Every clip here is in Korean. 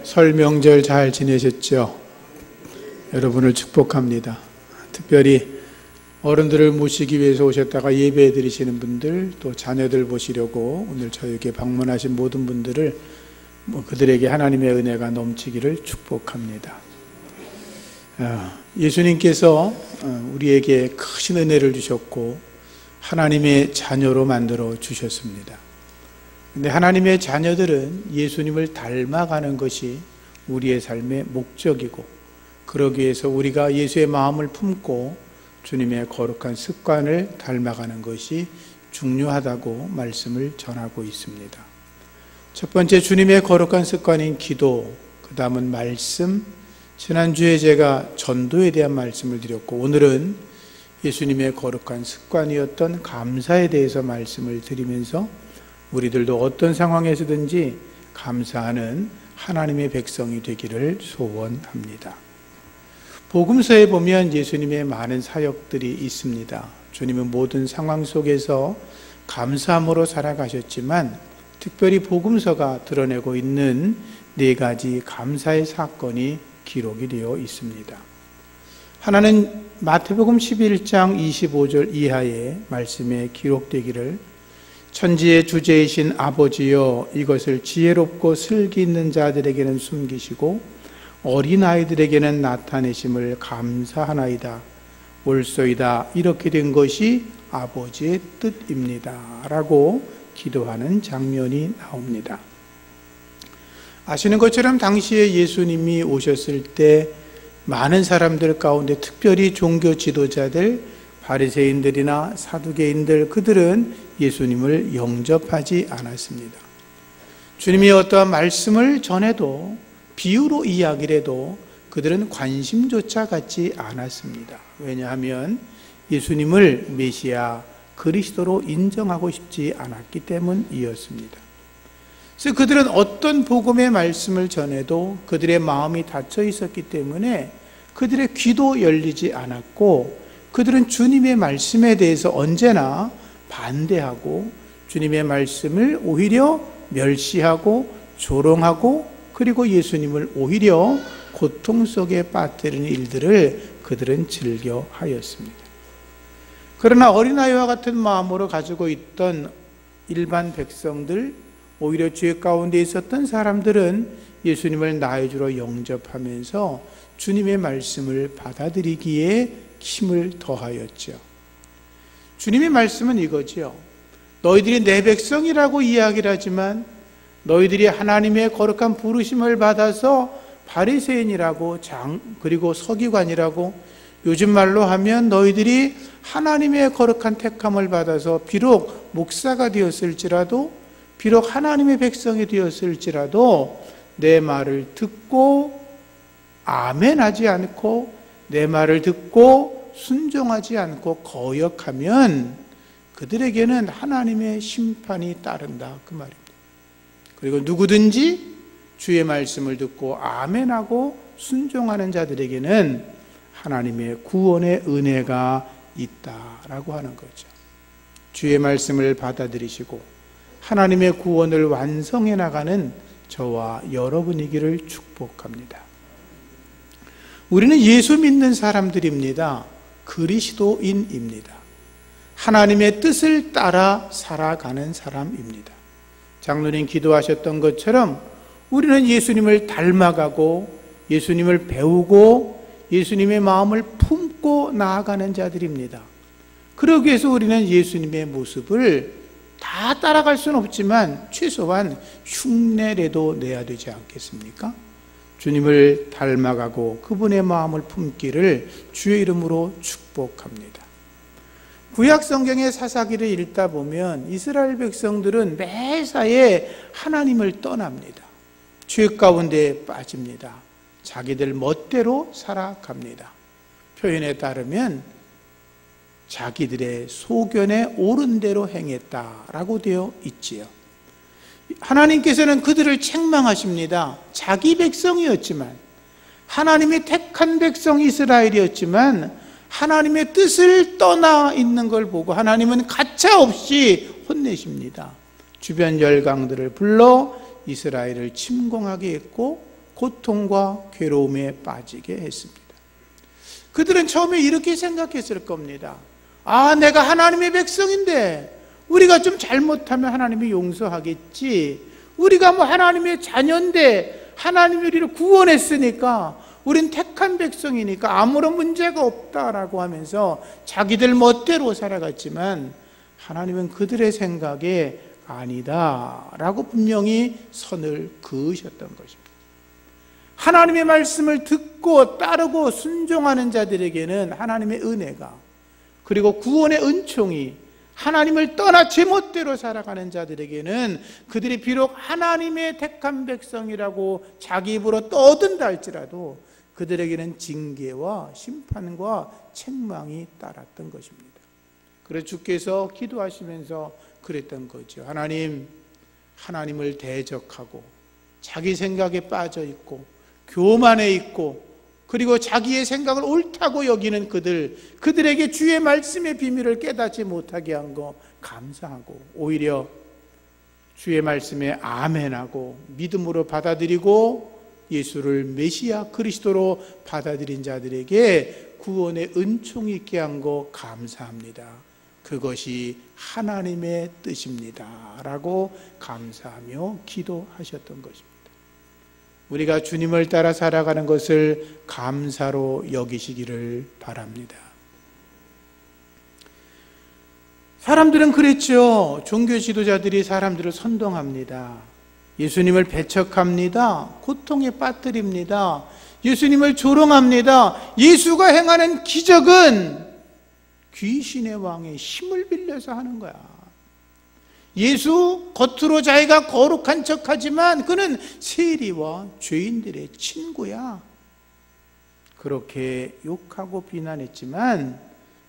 설 명절 잘 지내셨죠? 여러분을 축복합니다. 특별히 어른들을 모시기 위해서 오셨다가 예배 드리시는 분들, 또 자녀들 보시려고 오늘 저에게 방문하신 모든 분들을 그들에게 하나님의 은혜가 넘치기를 축복합니다. 예수님께서 우리에게 큰 은혜를 주셨고 하나님의 자녀로 만들어 주셨습니다. 근데 하나님의 자녀들은 예수님을 닮아가는 것이 우리의 삶의 목적이고, 그러기 위해서 우리가 예수의 마음을 품고 주님의 거룩한 습관을 닮아가는 것이 중요하다고 말씀을 전하고 있습니다. 첫 번째, 주님의 거룩한 습관인 기도, 그 다음은 말씀. 지난주에 제가 전도에 대한 말씀을 드렸고, 오늘은 예수님의 거룩한 습관이었던 감사에 대해서 말씀을 드리면서 우리들도 어떤 상황에서든지 감사하는 하나님의 백성이 되기를 소원합니다. 복음서에 보면 예수님의 많은 사역들이 있습니다. 주님은 모든 상황 속에서 감사함으로 살아가셨지만 특별히 복음서가 드러내고 있는 4가지 감사의 사건이 기록이 되어 있습니다. 하나는 마태복음 11장 25절 이하의 말씀에 기록되기를, 천지의 주제이신 아버지여, 이것을 지혜롭고 슬기 있는 자들에게는 숨기시고 어린아이들에게는 나타내심을 감사하나이다. 옳소이다. 이렇게 된 것이 아버지의 뜻입니다. 라고 기도하는 장면이 나옵니다. 아시는 것처럼 당시에 예수님이 오셨을 때 많은 사람들 가운데 특별히 종교 지도자들, 바리새인들이나 사두개인들, 그들은 예수님을 영접하지 않았습니다. 주님이 어떠한 말씀을 전해도, 비유로 이야기를 해도 그들은 관심조차 갖지 않았습니다. 왜냐하면 예수님을 메시아 그리스도로 인정하고 싶지 않았기 때문이었습니다. 그래서 그들은 어떤 복음의 말씀을 전해도 그들의 마음이 닫혀 있었기 때문에 그들의 귀도 열리지 않았고, 그들은 주님의 말씀에 대해서 언제나 반대하고 주님의 말씀을 오히려 멸시하고 조롱하고, 그리고 예수님을 오히려 고통 속에 빠뜨리는 일들을 그들은 즐겨 하였습니다. 그러나 어린아이와 같은 마음으로 가지고 있던 일반 백성들, 오히려 죄 가운데 있었던 사람들은 예수님을 나의 주로 영접하면서 주님의 말씀을 받아들이기에 힘을 더하였죠. 주님의 말씀은 이거지요. 너희들이 내 백성이라고 이야기를 하지만 너희들이 하나님의 거룩한 부르심을 받아서 바리새인이라고, 그리고 서기관이라고, 요즘 말로 하면 너희들이 하나님의 거룩한 택함을 받아서 비록 목사가 되었을지라도, 비록 하나님의 백성이 되었을지라도 내 말을 듣고 아멘하지 않고, 내 말을 듣고 순종하지 않고 거역하면 그들에게는 하나님의 심판이 따른다, 그 말입니다. 그리고 누구든지 주의 말씀을 듣고 아멘하고 순종하는 자들에게는 하나님의 구원의 은혜가 있다라고 하는 거죠. 주의 말씀을 받아들이시고 하나님의 구원을 완성해 나가는 저와 여러분이기를 축복합니다. 우리는 예수 믿는 사람들입니다. 그리스도인입니다. 하나님의 뜻을 따라 살아가는 사람입니다. 장로님 기도하셨던 것처럼 우리는 예수님을 닮아가고 예수님을 배우고 예수님의 마음을 품고 나아가는 자들입니다. 그러기 위해서 우리는 예수님의 모습을 다 따라갈 수는 없지만 최소한 흉내라도 내야 되지 않겠습니까? 주님을 닮아가고 그분의 마음을 품기를 주의 이름으로 축복합니다. 구약 성경의 사사기를 읽다 보면 이스라엘 백성들은 매사에 하나님을 떠납니다. 죄 가운데 빠집니다. 자기들 멋대로 살아갑니다. 표현에 따르면 자기들의 소견에 옳은 대로 행했다라고 되어 있지요. 하나님께서는 그들을 책망하십니다. 자기 백성이었지만, 하나님의 택한 백성 이스라엘이었지만 하나님의 뜻을 떠나 있는 걸 보고 하나님은 가차없이 혼내십니다. 주변 열강들을 불러 이스라엘을 침공하게 했고 고통과 괴로움에 빠지게 했습니다. 그들은 처음에 이렇게 생각했을 겁니다. 내가 하나님의 백성인데 우리가 좀 잘못하면 하나님이 용서하겠지. 우리가 하나님의 자녀인데 하나님이 우리를 구원했으니까 우린 택한 백성이니까 아무런 문제가 없다라고 하면서 자기들 멋대로 살아갔지만 하나님은 그들의 생각에 아니다라고 분명히 선을 그으셨던 것입니다. 하나님의 말씀을 듣고 따르고 순종하는 자들에게는 하나님의 은혜가, 그리고 구원의 은총이, 하나님을 떠나 제멋대로 살아가는 자들에게는 그들이 비록 하나님의 택한 백성이라고 자기 입으로 떠든다 할지라도 그들에게는 징계와 심판과 책망이 따랐던 것입니다. 그래서 주께서 기도하시면서 그랬던 거죠. 하나님을 대적하고 자기 생각에 빠져 있고 교만해 있고 그리고 자기의 생각을 옳다고 여기는 그들에게 주의 말씀의 비밀을 깨닫지 못하게 한 거 감사하고, 오히려 주의 말씀에 아멘하고 믿음으로 받아들이고 예수를 메시아 그리스도로 받아들인 자들에게 구원의 은총이 있게 한 거 감사합니다. 그것이 하나님의 뜻입니다 라고 감사하며 기도하셨던 것입니다. 우리가 주님을 따라 살아가는 것을 감사로 여기시기를 바랍니다. 사람들은 그랬죠. 종교 지도자들이 사람들을 선동합니다. 예수님을 배척합니다. 고통에 빠뜨립니다. 예수님을 조롱합니다. 예수가 행하는 기적은 귀신의 왕의 힘을 빌려서 하는 거야. 예수 겉으로 자기가 거룩한 척하지만 그는 세리와 죄인들의 친구야. 그렇게 욕하고 비난했지만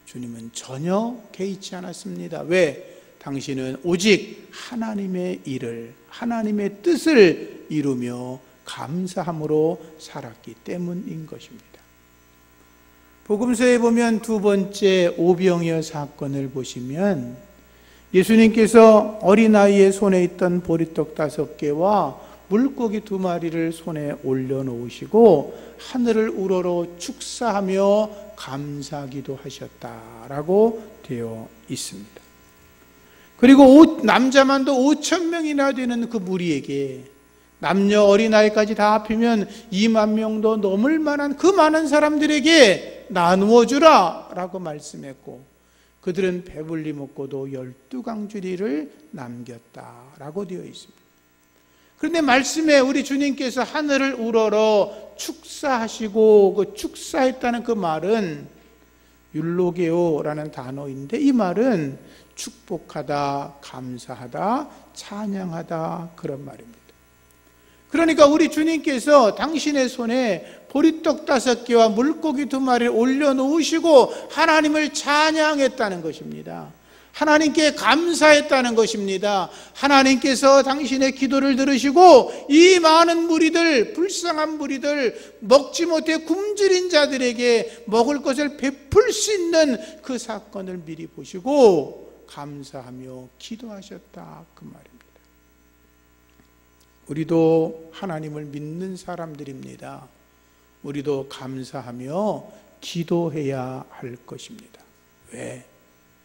주님은 전혀 개의치 않았습니다. 왜? 당신은 오직 하나님의 일을, 하나님의 뜻을 이루며 감사함으로 살았기 때문인 것입니다. 복음서에 보면 두 번째 오병이어 사건을 보시면 예수님께서 어린아이의 손에 있던 보리떡 5개와 물고기 2마리를 손에 올려놓으시고 하늘을 우러러 축사하며 감사기도 하셨다라고 되어 있습니다. 그리고 남자만도 5,000명이나 되는 그 무리에게, 남녀 어린아이까지 다 합히면 2만 명도 넘을 만한 그 많은 사람들에게 나누어 주라 라고 말씀했고, 그들은 배불리 먹고도 12강주리를 남겼다라고 되어 있습니다. 그런데 말씀에 우리 주님께서 하늘을 우러러 축사하시고 그 축사했다는 그 말은 율로게오라는 단어인데, 이 말은 축복하다, 감사하다, 찬양하다 그런 말입니다. 그러니까 우리 주님께서 당신의 손에 보리떡 5개와 물고기 2마리를 올려놓으시고 하나님을 찬양했다는 것입니다. 하나님께 감사했다는 것입니다. 하나님께서 당신의 기도를 들으시고 이 많은 무리들, 불쌍한 무리들, 먹지 못해 굶주린 자들에게 먹을 것을 베풀 수 있는 그 사건을 미리 보시고 감사하며 기도하셨다 그 말입니다. 우리도 하나님을 믿는 사람들입니다. 우리도 감사하며 기도해야 할 것입니다. 왜?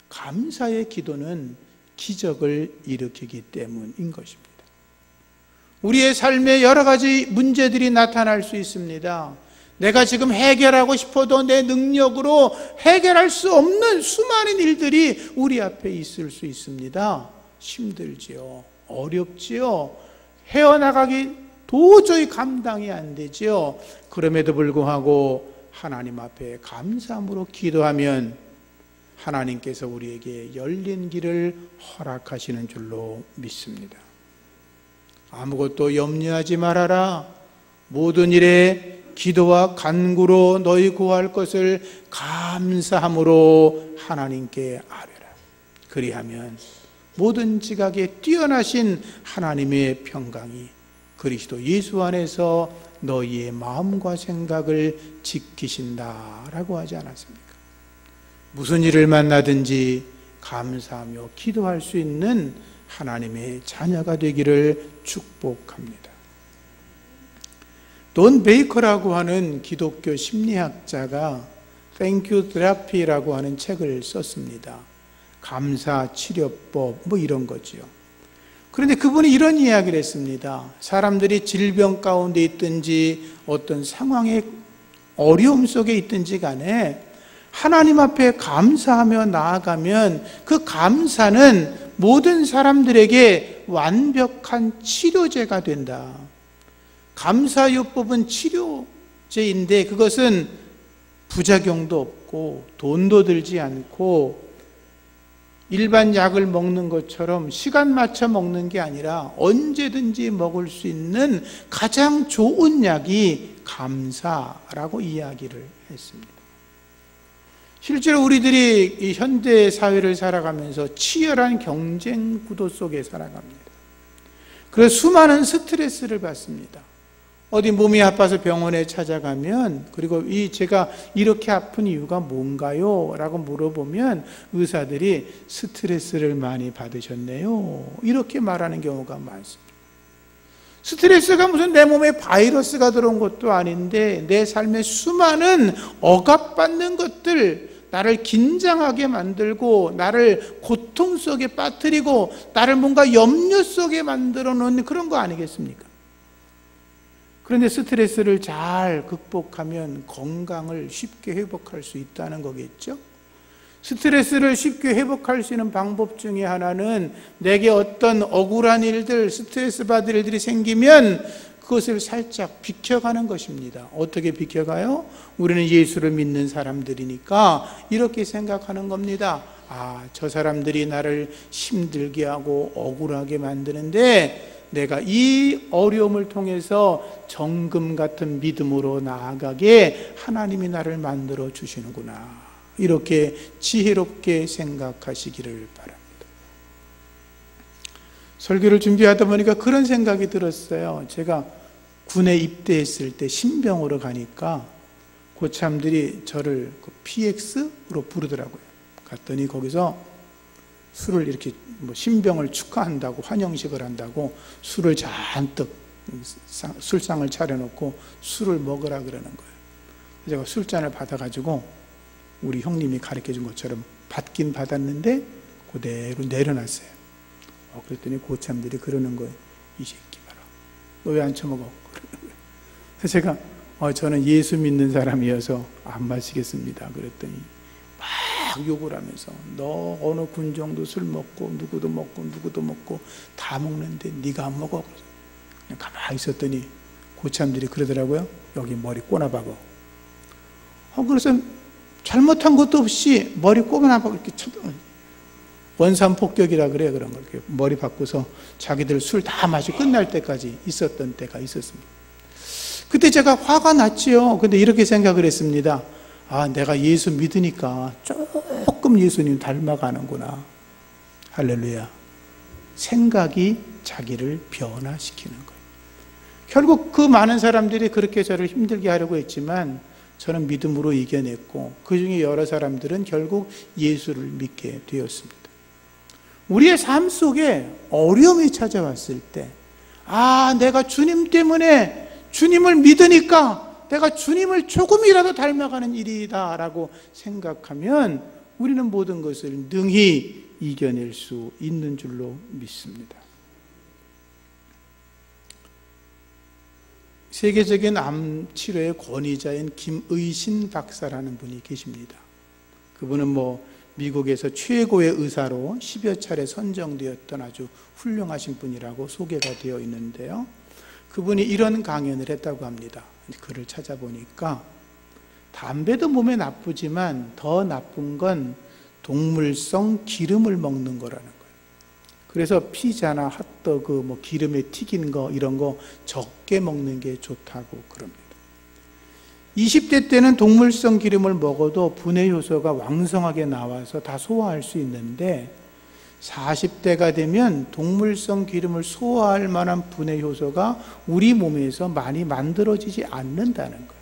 감사의 기도는 기적을 일으키기 때문인 것입니다. 우리의 삶에 여러 가지 문제들이 나타날 수 있습니다. 내가 지금 해결하고 싶어도 내 능력으로 해결할 수 없는 수많은 일들이 우리 앞에 있을 수 있습니다. 힘들지요. 어렵지요. 헤어나가기 도저히 감당이 안 되지요. 그럼에도 불구하고 하나님 앞에 감사함으로 기도하면 하나님께서 우리에게 열린 길을 허락하시는 줄로 믿습니다. 아무것도 염려하지 말아라. 모든 일에 기도와 간구로 너희 구할 것을 감사함으로 하나님께 아뢰라. 그리하면 모든 지각에 뛰어나신 하나님의 평강이 그리스도 예수 안에서 너희의 마음과 생각을 지키신다라고 하지 않았습니까? 무슨 일을 만나든지 감사하며 기도할 수 있는 하나님의 자녀가 되기를 축복합니다. 돈 베이커라고 하는 기독교 심리학자가 Thank You Therapy라고 하는 책을 썼습니다. 감사 치료법 뭐 이런 거지요. 그런데 그분이 이런 이야기를 했습니다. 사람들이 질병 가운데 있든지 어떤 상황의 어려움 속에 있든지 간에 하나님 앞에 감사하며 나아가면 그 감사는 모든 사람들에게 완벽한 치료제가 된다. 감사요법은 치료제인데 그것은 부작용도 없고 돈도 들지 않고 일반 약을 먹는 것처럼 시간 맞춰 먹는 게 아니라 언제든지 먹을 수 있는 가장 좋은 약이 감사라고 이야기를 했습니다. 실제로 우리들이 이 현대 사회를 살아가면서 치열한 경쟁 구도 속에 살아갑니다. 그래서 수많은 스트레스를 받습니다. 어디 몸이 아파서 병원에 찾아가면, 그리고 제가 이렇게 아픈 이유가 뭔가요? 라고 물어보면 의사들이 스트레스를 많이 받으셨네요. 이렇게 말하는 경우가 많습니다. 스트레스가 무슨 내 몸에 바이러스가 들어온 것도 아닌데 내 삶에 수많은 억압받는 것들, 나를 긴장하게 만들고 나를 고통 속에 빠뜨리고 나를 뭔가 염려 속에 만들어 놓는 그런 거 아니겠습니까? 그런데 스트레스를 잘 극복하면 건강을 쉽게 회복할 수 있다는 거겠죠? 스트레스를 쉽게 회복할 수 있는 방법 중에 하나는 내게 어떤 억울한 일들, 스트레스 받을 일들이 생기면 그것을 살짝 비켜가는 것입니다. 어떻게 비켜가요? 우리는 예수를 믿는 사람들이니까 이렇게 생각하는 겁니다. 저 사람들이 나를 힘들게 하고 억울하게 만드는데 내가 이 어려움을 통해서 정금 같은 믿음으로 나아가게 하나님이 나를 만들어 주시는구나. 이렇게 지혜롭게 생각하시기를 바랍니다. 설교를 준비하다 보니까 그런 생각이 들었어요. 제가 군에 입대했을 때 신병으로 가니까 고참들이 저를 PX로 부르더라고요. 갔더니 거기서 술을 이렇게 신병을 축하한다고 환영식을 한다고 술을 잔뜩 술상을 차려놓고 술을 먹으라 그러는 거예요. 제가 술잔을 받아가지고 우리 형님이 가르쳐준 것처럼 받긴 받았는데 그대로 내려놨어요. 그랬더니 고참들이 그러는 거예요. 이 새끼 봐라. 너 왜 안 처먹어? 그러는 거예요. 그래서 제가 저는 예수 믿는 사람이어서 안 마시겠습니다. 그랬더니 막 욕을 하면서 너 어느 군종도 술 먹고 누구도 먹고 다 먹는데 네가 안 먹어. 그냥 가만히 있었더니 고참들이 그러더라고요. 여기 머리 꼬나박어. 그래서 잘못한 것도 없이 머리 꼬나박어 이렇게 원산폭격이라 그래요. 그런 걸 이렇게 머리 바꾸서 자기들 술 다 마시고 끝날 때까지 있었던 때가 있었습니다. 그때 제가 화가 났지요. 근데 이렇게 생각을 했습니다. 내가 예수 믿으니까 조금 예수님 닮아가는구나. 할렐루야. 생각이 자기를 변화시키는 거예요. 결국 그 많은 사람들이 그렇게 저를 힘들게 하려고 했지만 저는 믿음으로 이겨냈고 그 중에 여러 사람들은 결국 예수를 믿게 되었습니다. 우리의 삶 속에 어려움이 찾아왔을 때 내가 주님 때문에 주님을 믿으니까 내가 주님을 조금이라도 닮아가는 일이다 라고 생각하면 우리는 모든 것을 능히 이겨낼 수 있는 줄로 믿습니다. 세계적인 암 치료의 권위자인 김의신 박사라는 분이 계십니다. 그분은 미국에서 최고의 의사로 10여 차례 선정되었던 아주 훌륭하신 분이라고 소개가 되어 있는데요. 그분이 이런 강연을 했다고 합니다. 글을 찾아보니까 담배도 몸에 나쁘지만 더 나쁜 건 동물성 기름을 먹는 거라는 거예요. 그래서 피자나 핫도그, 기름에 튀긴 거 이런 거 적게 먹는 게 좋다고 그럽니다. 20대 때는 동물성 기름을 먹어도 분해 효소가 왕성하게 나와서 다 소화할 수 있는데 40대가 되면 동물성 기름을 소화할 만한 분해 효소가 우리 몸에서 많이 만들어지지 않는다는 거예요.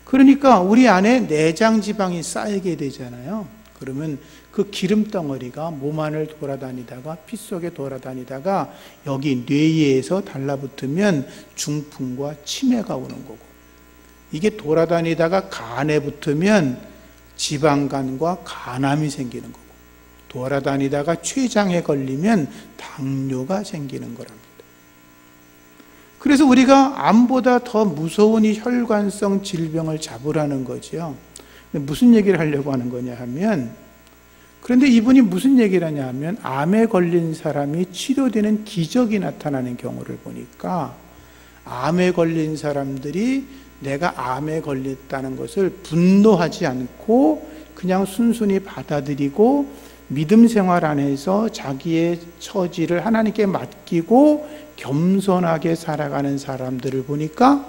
그러니까 우리 안에 내장 지방이 쌓이게 되잖아요. 그러면 그 기름 덩어리가 몸 안을 돌아다니다가 피 속에 돌아다니다가 여기 뇌에서 달라붙으면 중풍과 치매가 오는 거고, 이게 돌아다니다가 간에 붙으면 지방간과 간암이 생기는 거고, 돌아다니다가 췌장에 걸리면 당뇨가 생기는 거랍니다. 그래서 우리가 암보다 더 무서운 이 혈관성 질병을 잡으라는 거죠. 무슨 얘기를 하려고 하는 거냐 하면, 그런데 이분이 무슨 얘기를 하냐 하면, 암에 걸린 사람이 치료되는 기적이 나타나는 경우를 보니까 암에 걸린 사람들이 내가 암에 걸렸다는 것을 분노하지 않고 그냥 순순히 받아들이고 믿음 생활 안에서 자기의 처지를 하나님께 맡기고 겸손하게 살아가는 사람들을 보니까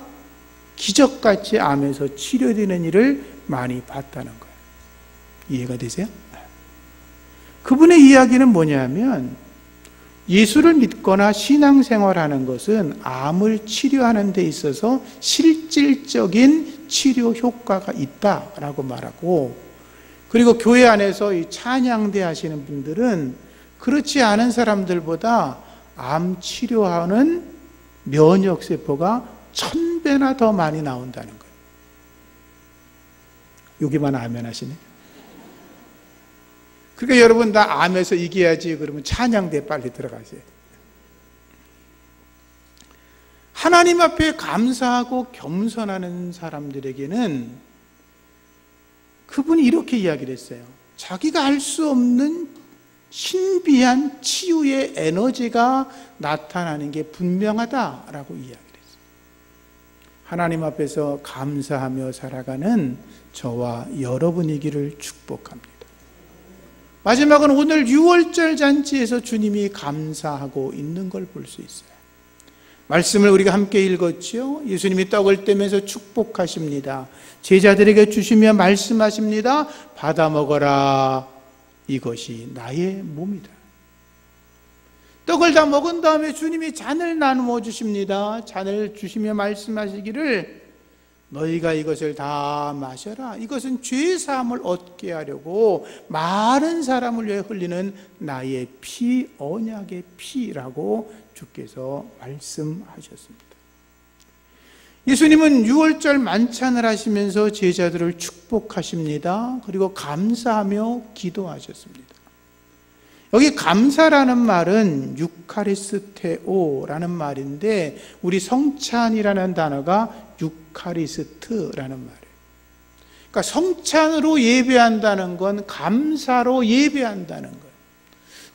기적같이 암에서 치료되는 일을 많이 봤다는 거예요. 이해가 되세요? 그분의 이야기는 뭐냐면, 예수를 믿거나 신앙생활하는 것은 암을 치료하는 데 있어서 실질적인 치료 효과가 있다라고 말하고, 그리고 교회 안에서 이 찬양대 하시는 분들은 그렇지 않은 사람들보다 암 치료하는 면역세포가 1000배나 더 많이 나온다는 거예요. 여기만 아멘 하시네. 그러니까 여러분 나 암에서 이겨야지 그러면 찬양대 빨리 들어가세요. 하나님 앞에 감사하고 겸손하는 사람들에게는 그분이 이렇게 이야기를 했어요. 자기가 알 수 없는 신비한 치유의 에너지가 나타나는 게 분명하다라고 이야기를 했어요. 하나님 앞에서 감사하며 살아가는 저와 여러분이기를 축복합니다. 마지막은 오늘 6월절 잔치에서 주님이 감사하고 있는 걸 볼 수 있어요. 말씀을 우리가 함께 읽었죠. 예수님이 떡을 떼면서 축복하십니다. 제자들에게 주시며 말씀하십니다. 받아 먹어라. 이것이 나의 몸이다. 떡을 다 먹은 다음에 주님이 잔을 나누어 주십니다. 잔을 주시며 말씀하시기를 너희가 이것을 다 마셔라. 이것은 죄 사함을 얻게 하려고 많은 사람을 위해 흘리는 나의 피, 언약의 피라고 주께서 말씀하셨습니다. 예수님은 6월절 만찬을 하시면서 제자들을 축복하십니다. 그리고 감사하며 기도하셨습니다. 여기 감사라는 말은 유카리스테오라는 말인데, 우리 성찬이라는 단어가 유카리스트라는 말이에요. 그러니까 성찬으로 예배한다는 건 감사로 예배한다는 거예요.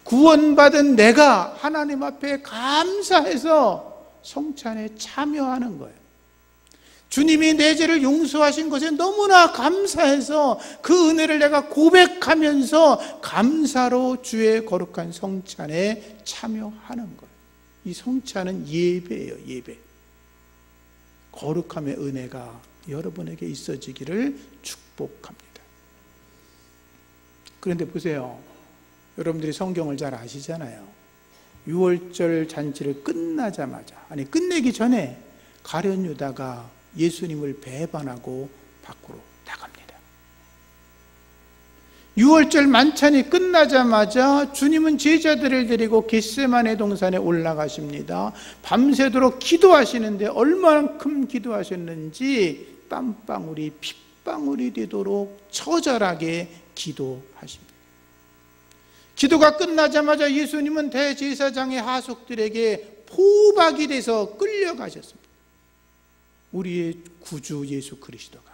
구원받은 내가 하나님 앞에 감사해서 성찬에 참여하는 거예요. 주님이 내 죄를 용서하신 것에 너무나 감사해서 그 은혜를 내가 고백하면서 감사로 주의 거룩한 성찬에 참여하는 거예요. 이 성찬은 예배예요, 예배. 거룩함의 은혜가 여러분에게 있어지기를 축복합니다. 그런데 보세요. 여러분들이 성경을 잘 아시잖아요. 6월절 잔치를 끝나자마자, 아니 끝내기 전에 가룟 유다가 예수님을 배반하고 밖으로 나갑니다. 6월절 만찬이 끝나자마자 주님은 제자들을 데리고 겟세마네 동산에 올라가십니다. 밤새도록 기도하시는데 얼마만큼 기도하셨는지 땀방울이 핏방울이 되도록 처절하게 기도하십니다. 기도가 끝나자마자 예수님은 대제사장의 하속들에게 포박이 돼서 끌려가셨습니다. 우리의 구주 예수 그리스도가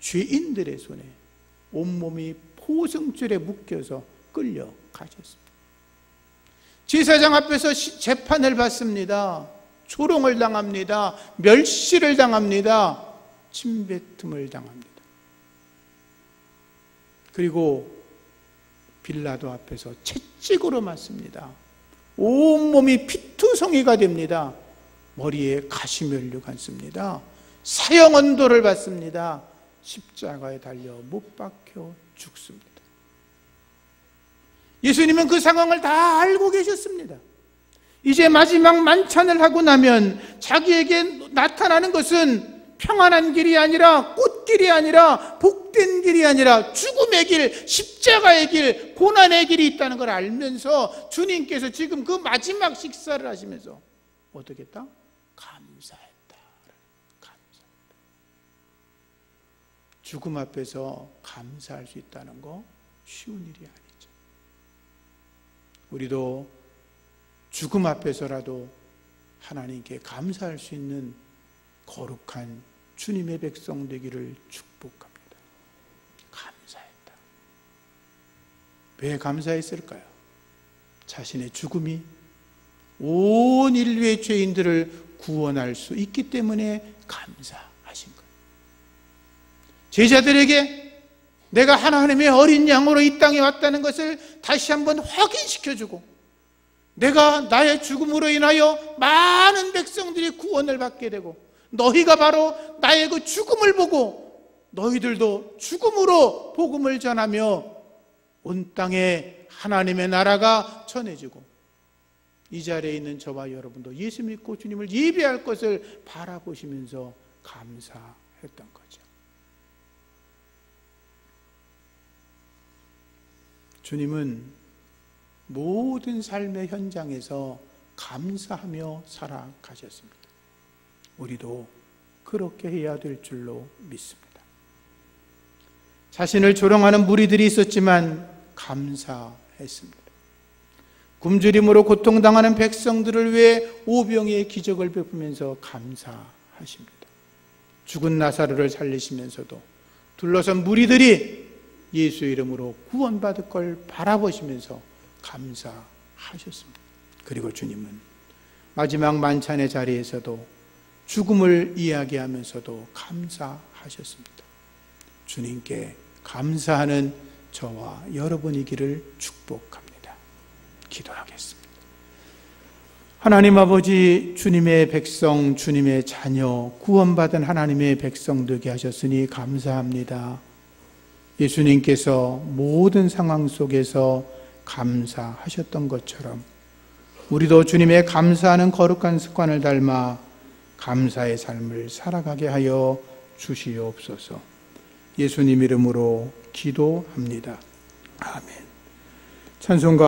죄인들의 손에 온몸이 포승줄에 묶여서 끌려가셨습니다. 제사장 앞에서 재판을 받습니다. 조롱을 당합니다. 멸시를 당합니다. 침뱉음을 당합니다. 그리고 빌라도 앞에서 채찍으로 맞습니다. 온몸이 피투성이가 됩니다. 머리에 가시면류 감습니다. 사형언도를 받습니다. 십자가에 달려 못 박혀 죽습니다. 예수님은 그 상황을 다 알고 계셨습니다. 이제 마지막 만찬을 하고 나면 자기에게 나타나는 것은 평안한 길이 아니라 꽃길이 아니라 헛된 길이 아니라 죽음의 길, 십자가의 길, 고난의 길이 있다는 걸 알면서 주님께서 지금 그 마지막 식사를 하시면서 어떻게 했다? 감사했다. 감사했다. 죽음 앞에서 감사할 수 있다는 거 쉬운 일이 아니죠. 우리도 죽음 앞에서라도 하나님께 감사할 수 있는 거룩한 주님의 백성 되기를 축복합니다. 감사했다. 왜 감사했을까요? 자신의 죽음이 온 인류의 죄인들을 구원할 수 있기 때문에 감사하신 거예요. 제자들에게 내가 하나님의 어린 양으로 이 땅에 왔다는 것을 다시 한번 확인시켜주고, 내가 나의 죽음으로 인하여 많은 백성들이 구원을 받게 되고, 너희가 바로 나의 그 죽음을 보고 너희들도 죽음으로 복음을 전하며 온 땅에 하나님의 나라가 전해지고, 이 자리에 있는 저와 여러분도 예수 믿고 주님을 예배할 것을 바라보시면서 감사했던 거죠. 주님은 모든 삶의 현장에서 감사하며 살아가셨습니다. 우리도 그렇게 해야 될 줄로 믿습니다. 자신을 조롱하는 무리들이 있었지만 감사했습니다. 굶주림으로 고통당하는 백성들을 위해 오병이의 기적을 베푸면서 감사하십니다. 죽은 나사로를 살리시면서도 둘러선 무리들이 예수의 이름으로 구원받을 걸 바라보시면서 감사하셨습니다. 그리고 주님은 마지막 만찬의 자리에서도 죽음을 이야기하면서도 감사하셨습니다. 주님께 감사하는 저와 여러분이기를 축복합니다. 기도하겠습니다. 하나님 아버지, 주님의 백성, 주님의 자녀, 구원받은 하나님의 백성 되게 하셨으니 감사합니다. 예수님께서 모든 상황 속에서 감사하셨던 것처럼 우리도 주님의 감사하는 거룩한 습관을 닮아 감사의 삶을 살아가게 하여 주시옵소서. 예수님 이름으로 기도합니다. 아멘. 찬송가